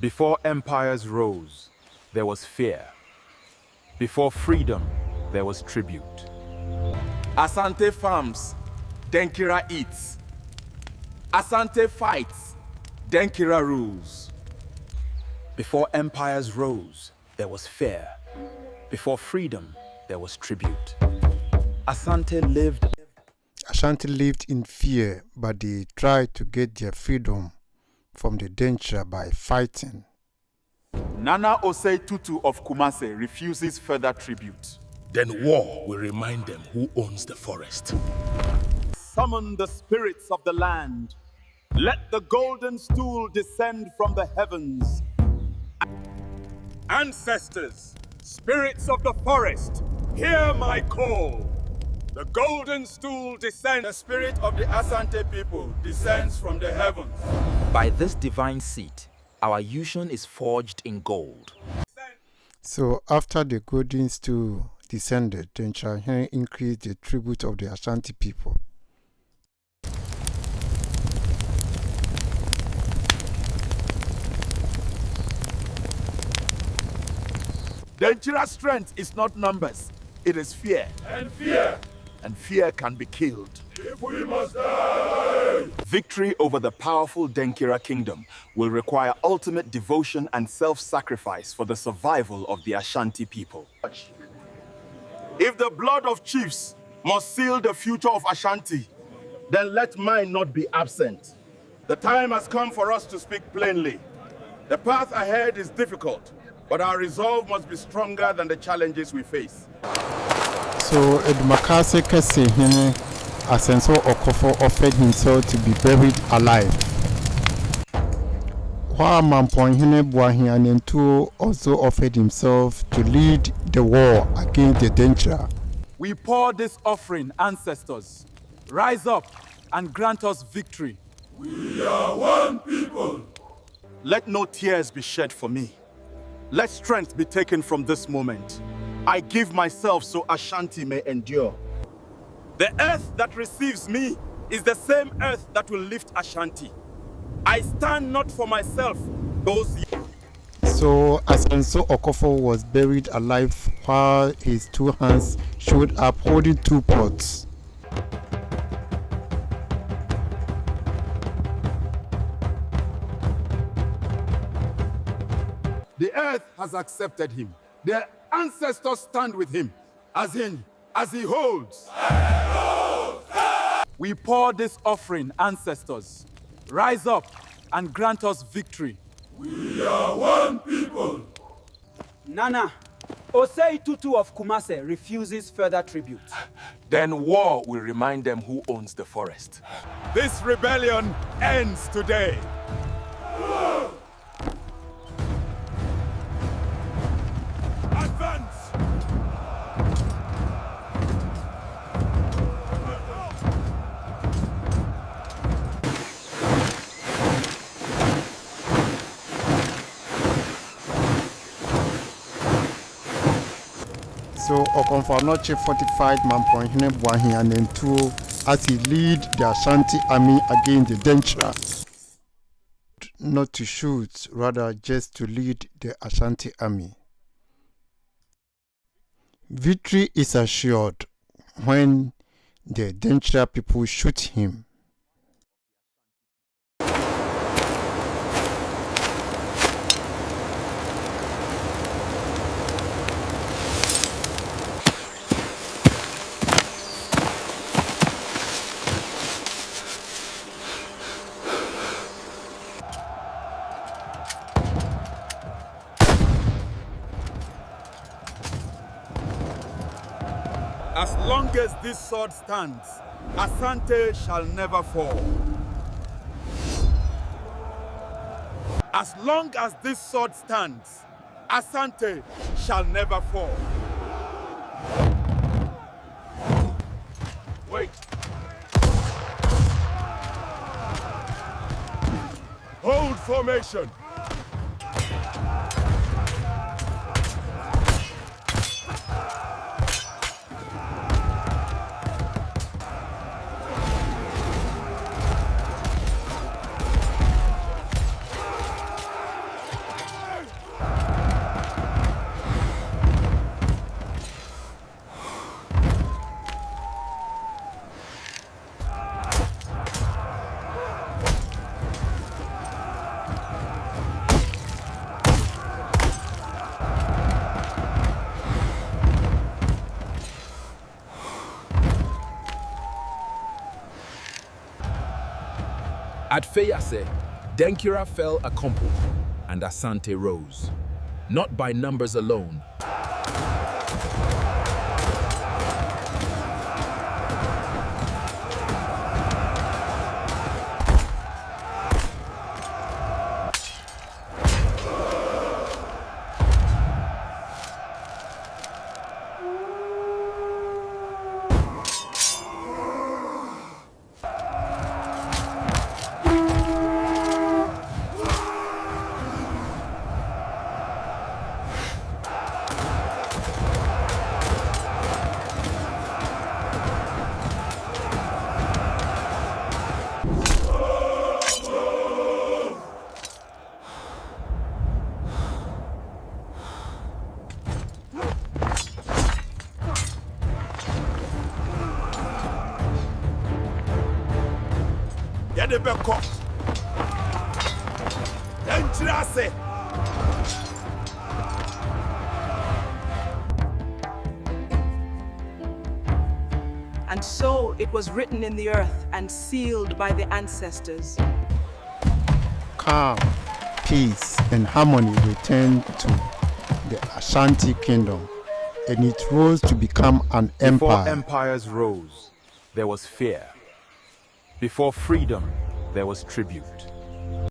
Before empires rose, there was fear. Before freedom, there was tribute. Asante farms, Denkyira eats. Asante fights, Denkyira rules. Before empires rose, there was fear. Before freedom, there was tribute. Asante lived in fear, but they tried to get their freedom from the Denkyira by fighting. Nana Asenso of Kumase refuses further tribute. Then war will remind them who owns the forest. Summon the spirits of the land. Let the golden stool descend from the heavens. Ancestors, spirits of the forest, hear my call. The golden stool descends. The spirit of the Asante people descends from the heavens. By this divine seat, our union is forged in gold. So after the golden stool descended, Denkyira increased the tribute of the Asante people. Denkyira's strength is not numbers, it is fear. And fear can be killed. If we must die! Victory over the powerful Denkyira Kingdom will require ultimate devotion and self-sacrifice for the survival of the Ashanti people. If the blood of chiefs must seal the future of Ashanti, then let mine not be absent. The time has come for us to speak plainly. The path ahead is difficult, but our resolve must be stronger than the challenges we face. So Adumakasekesehene Nana Asenso Okoffo offered himself to be buried alive. While Mamponhene Buahianentu also offered himself to lead the war against the Denkyira. We pour this offering, ancestors. Rise up and grant us victory. We are one people. Let no tears be shed for me. Let strength be taken from this moment. I give myself so Ashanti may endure. The earth that receives me is the same earth that will lift Ashanti. I stand not for myself, those... So Asanso Okoffo was buried alive while his two hands showed up holding two pots. The earth has accepted him. Their ancestors stand with him, as he holds. We pour this offering, ancestors. Rise up and grant us victory. We are one people. Nana Asenso of Kumase refuses further tribute. Then war will remind them who owns the forest. This rebellion ends today. Advance! So Okoffo Noche fortified Mamponhene Buahianentu as he lead the Ashanti army against the Denkyira. Not to shoot, rather just to lead the Ashanti army. Victory is assured when the Denkyira people shoot him. As long as this sword stands, Asante shall never fall. As long as this sword stands, Asante shall never fall. Wait. Hold formation. At Feyase, Denkyira fell a compo, and Asante rose, not by numbers alone. Yadebeko. Denkyira se. And so it was written in the earth and sealed by the ancestors. Calm, peace, and harmony returned to the Asante Kingdom, and it rose to become an Before empire. empires rose, there was fear. Before freedom, there was tribute.